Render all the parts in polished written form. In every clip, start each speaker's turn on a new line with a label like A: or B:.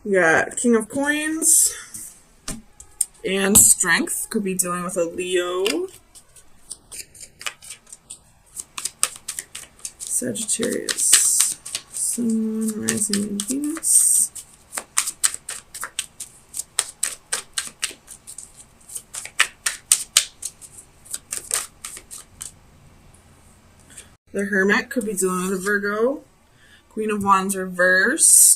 A: We got King of Coins and Strength. Could be dealing with a Leo. Sagittarius. Sun, Rising, and Venus. The Hermit could be dealing with a Virgo. Queen of Wands reversed.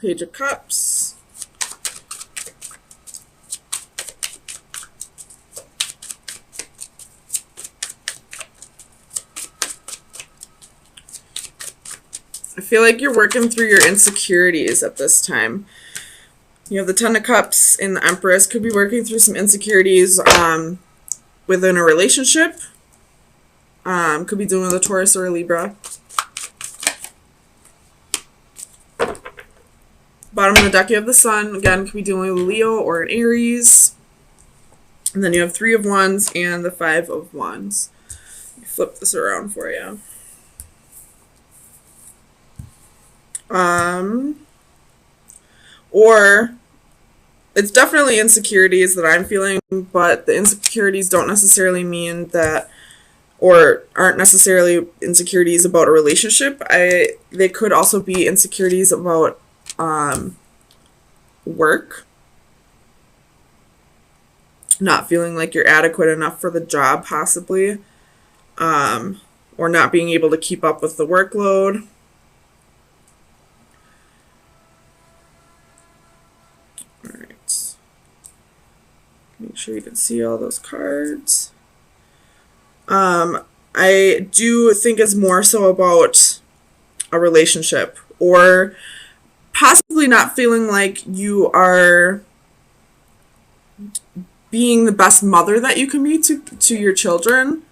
A: Page of Cups. I feel like you're working through your insecurities at this time. You have the Ten of Cups and the Empress. Could be working through some insecurities within a relationship. Could be dealing with a Taurus or a Libra. Bottom of the deck, you have the Sun. Again, could be dealing with a Leo or an Aries. And then you have Three of Wands and the Five of Wands. Flip this around for you. Or it's definitely insecurities that I'm feeling, but the insecurities don't necessarily mean that, or aren't necessarily insecurities about a relationship. They could also be insecurities about work. Not feeling like you're adequate enough for the job, possibly. Or not being able to keep up with the workload. Make sure you can see all those cards. I do think it's more so about a relationship, or possibly not feeling like you are being the best mother that you can be to your children.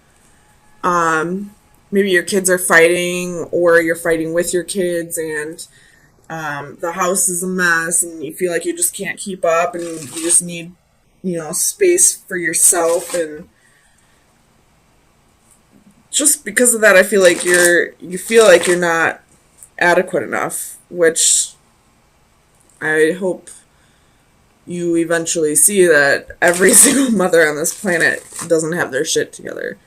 A: Maybe your kids are fighting, or you're fighting with your kids, and the house is a mess, and you feel like you just can't keep up, and you just need space for yourself. And just because of that, I feel like you feel like you're not adequate enough, which I hope you eventually see that every single mother on this planet doesn't have their shit together.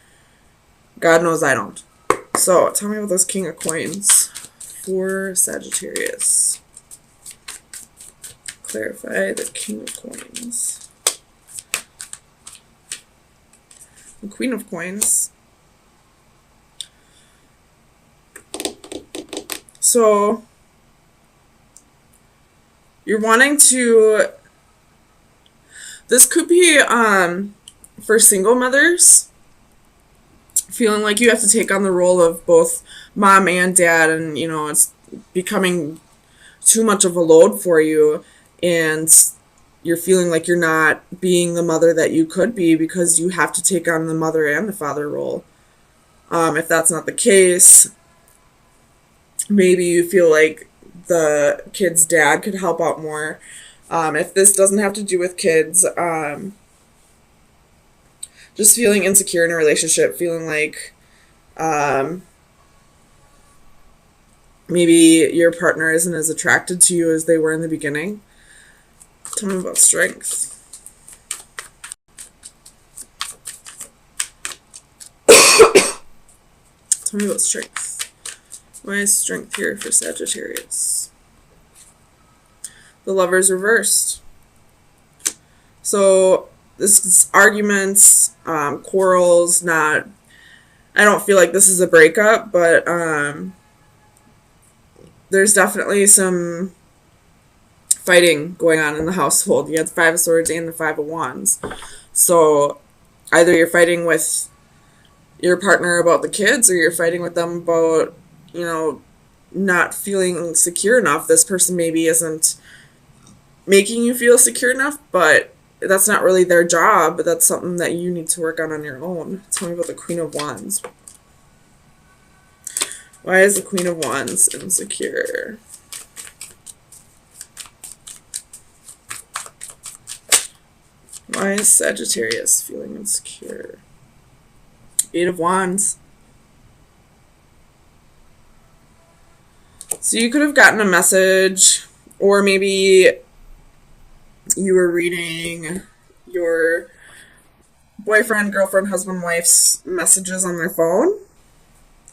A: God knows I don't. So, tell me about this King of Coins for Sagittarius. Clarify the King of Coins. The Queen of Coins. So, you're wanting to... This could be for single mothers. Feeling like you have to take on the role of both mom and dad, and, it's becoming too much of a load for you, and you're feeling like you're not being the mother that you could be because you have to take on the mother and the father role. If that's not the case, maybe you feel like the kid's dad could help out more. If this doesn't have to do with kids, just feeling insecure in a relationship, feeling like maybe your partner isn't as attracted to you as they were in the beginning. Tell me about Strength. Tell me about Strength. Why is Strength here for Sagittarius? The Lover's reversed. So this is arguments, quarrels, not... I don't feel like this is a breakup, but there's definitely some fighting going on in the household. You have the Five of Swords and the Five of Wands. So either you're fighting with your partner about the kids, or you're fighting with them about, not feeling secure enough. This person maybe isn't making you feel secure enough, but that's not really their job. But that's something that you need to work on your own. Tell me about the Queen of Wands. Why is the Queen of Wands insecure? Why is Sagittarius feeling insecure? Eight of Wands. So you could have gotten a message, or maybe you were reading your boyfriend, girlfriend, husband, wife's messages on their phone,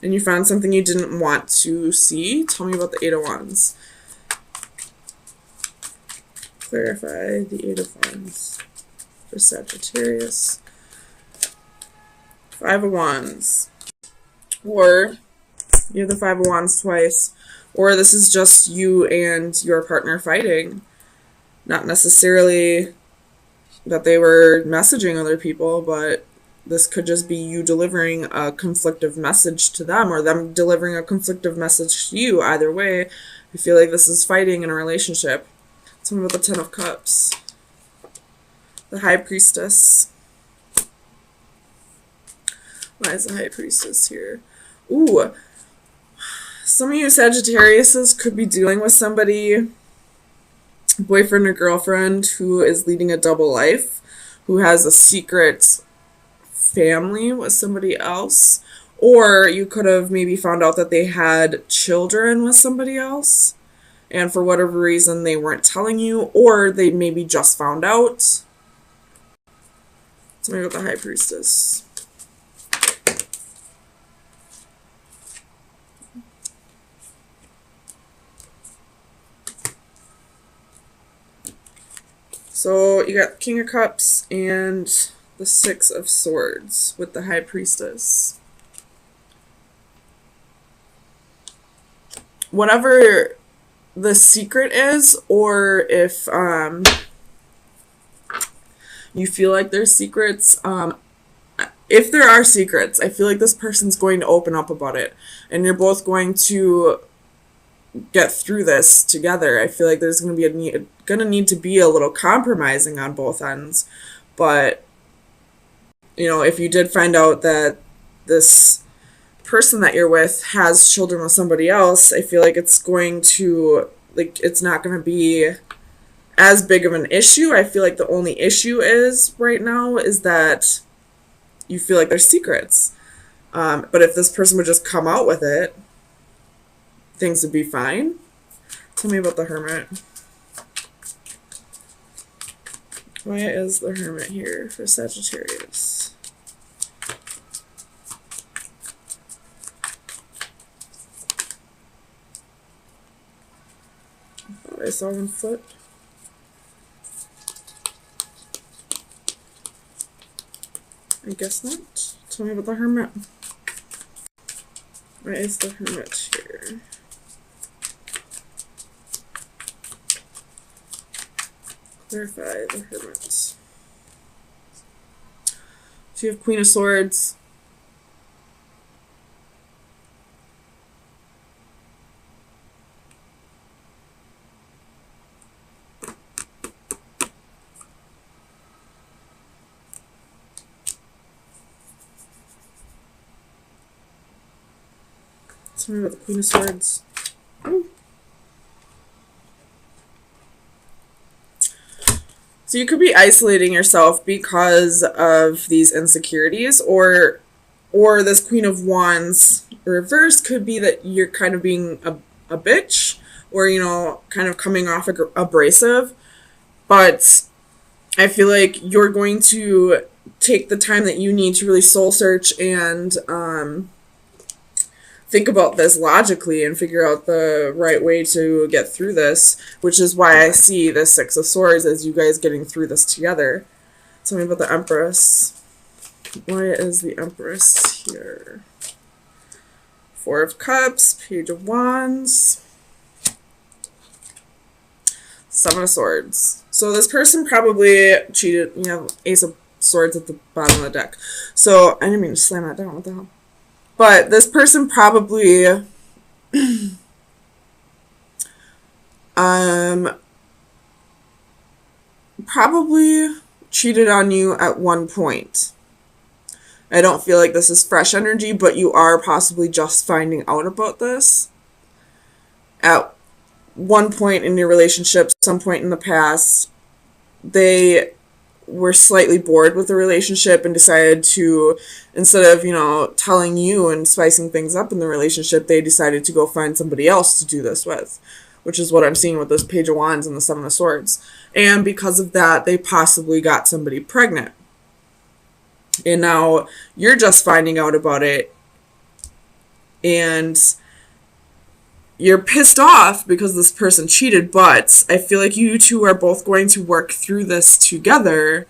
A: and you found something you didn't want to see. Tell me about the Eight of Wands. Clarify the Eight of Wands for Sagittarius. Five of Wands. Or you have the Five of Wands twice. Or this is just you and your partner fighting. Not necessarily that they were messaging other people, but this could just be you delivering a conflictive message to them, or them delivering a conflictive message to you. Either way, I feel like this is fighting in a relationship. Tell me about the Ten of Cups. The High Priestess. Why is the High Priestess here? Ooh. Some of you Sagittariuses could be dealing with somebody, boyfriend or girlfriend, who is leading a double life, who has a secret family with somebody else. Or you could have maybe found out that they had children with somebody else, and for whatever reason they weren't telling you, or they maybe just found out. Tell me about the High Priestess. So you got King of Cups and the Six of Swords with the High Priestess. Whatever the secret is, or if you feel like there's secrets, if there are secrets, I feel like this person's going to open up about it, and you're both going to get through this together. I feel like there's going to be need to be a little compromising on both ends, but you know, if you did find out that this person that you're with has children with somebody else, I feel like it's going to, like, it's not going to be as big of an issue. I feel like the only issue is right now is that you feel like there's secrets. But if this person would just come out with it, things would be fine. Tell me about the Hermit. Why is the Hermit here for Sagittarius? I thought I saw one flip. I guess not. Tell me about the Hermit. Why is the Hermit here? Clarify the Hermit. So you have Queen of Swords. Tell me about the Queen of Swords. Ooh. So you could be isolating yourself because of these insecurities, or this Queen of Wands reverse could be that you're kind of being a bitch, or, you know, kind of coming off abrasive. But I feel like you're going to take the time that you need to really soul search and think about this logically and figure out the right way to get through this, which is why I see the Six of Swords as you guys getting through this together. Tell me about the Empress. Why is the Empress here? Four of Cups, Page of Wands, Seven of Swords. So this person probably cheated. You have Ace of Swords at the bottom of the deck. So I didn't mean to slam that down. What the hell? But this person probably probably cheated on you at one point. I don't feel like this is fresh energy, but you are possibly just finding out about this at one point in your relationship, some point in the past. They were slightly bored with the relationship and decided to, instead of, telling you and spicing things up in the relationship, they decided to go find somebody else to do this with, which is what I'm seeing with this Page of Wands and the Seven of Swords. And because of that, they possibly got somebody pregnant. And now you're just finding out about it, and you're pissed off because this person cheated, but I feel like you two are both going to work through this together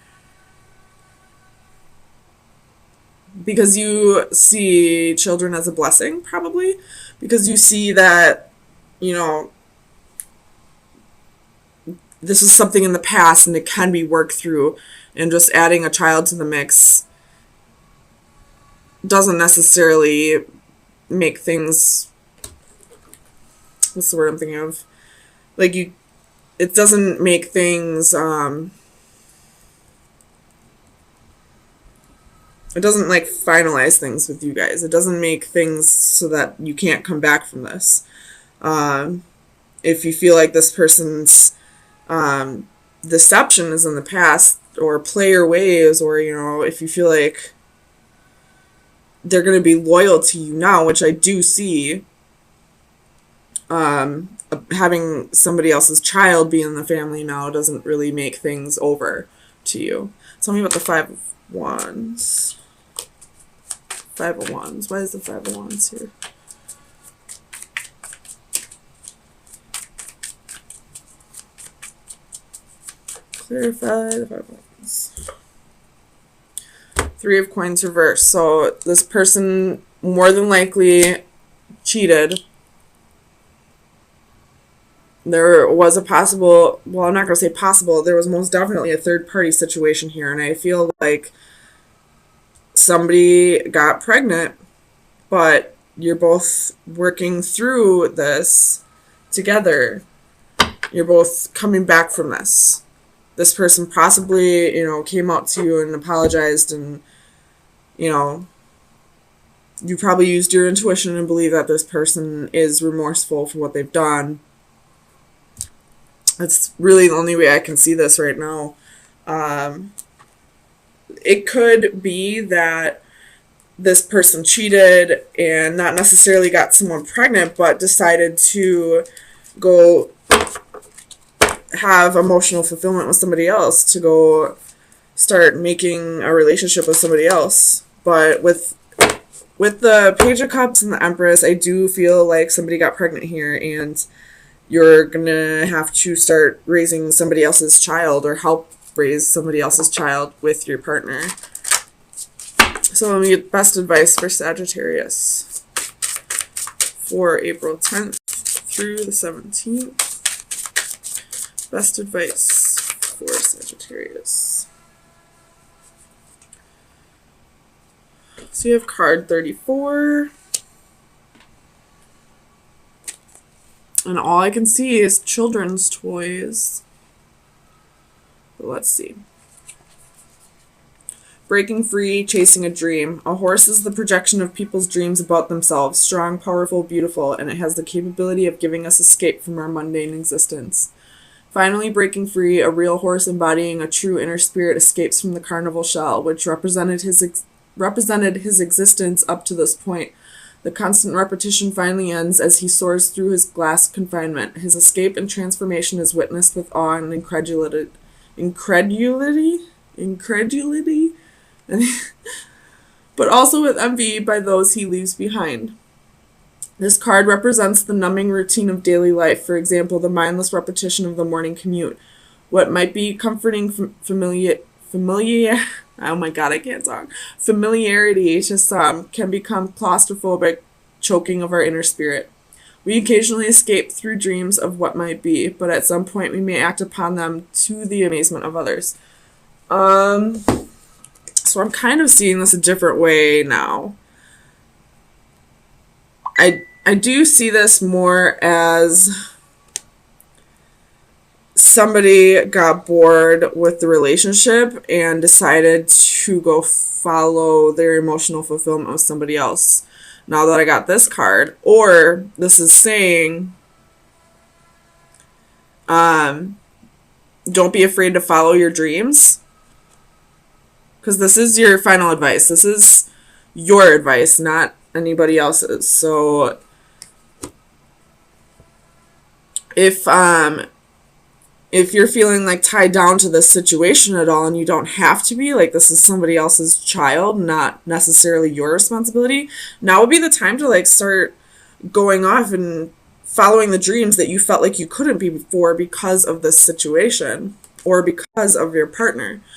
A: because you see children as a blessing, probably, because you see that, this is something in the past and it can be worked through, and just adding a child to the mix doesn't necessarily make things, what's the word I'm thinking of? It doesn't make things, it doesn't finalize things with you guys. It doesn't make things so that you can't come back from this. If you feel like this person's deception is in the past, or player ways, or, if you feel like they're going to be loyal to you now, which I do see, having somebody else's child be in the family now doesn't really make things over to you. Tell me about the Five of Wands. Five of Wands. Why is the Five of Wands here? Clarify the Five of Wands. Three of Coins reversed. So this person more than likely cheated. There was a possible, well, I'm not going to say possible, there was most definitely a third-party situation here, and I feel like somebody got pregnant, but you're both working through this together. You're both coming back from this. This person possibly, came out to you and apologized, and, you probably used your intuition and believe that this person is remorseful for what they've done. That's really the only way I can see this right now. It could be that this person cheated and not necessarily got someone pregnant, but decided to go have emotional fulfillment with somebody else, to go start making a relationship with somebody else. But with the Page of Cups and the Empress, I do feel like somebody got pregnant here, and you're going to have to start raising somebody else's child, or help raise somebody else's child with your partner. So let me get best advice for Sagittarius for April 10th through the 17th. Best advice for Sagittarius. So you have card 34. And all I can see is children's toys. But let's see. Breaking free, chasing a dream. A horse is the projection of people's dreams about themselves. Strong, powerful, beautiful, and it has the capability of giving us escape from our mundane existence. Finally breaking free, a real horse embodying a true inner spirit escapes from the carnival shell, which represented his existence up to this point. The constant repetition finally ends as he soars through his glass confinement. His escape and transformation is witnessed with awe and incredulity, but also with envy by those he leaves behind. This card represents the numbing routine of daily life, for example, the mindless repetition of the morning commute. What might be comforting oh my god, I can't talk. Familiarity to some can become claustrophobic, choking of our inner spirit. We occasionally escape through dreams of what might be, but at some point we may act upon them to the amazement of others. So I'm kind of seeing this a different way now. I do see this more as somebody got bored with the relationship and decided to go follow their emotional fulfillment with somebody else. Now that I got this card, or this is saying, don't be afraid to follow your dreams. because this is your final advice. This is your advice, not anybody else's. So if you're feeling like tied down to this situation at all, and you don't have to be, like this is somebody else's child, not necessarily your responsibility, now would be the time to like start going off and following the dreams that you felt like you couldn't be before because of this situation or because of your partner.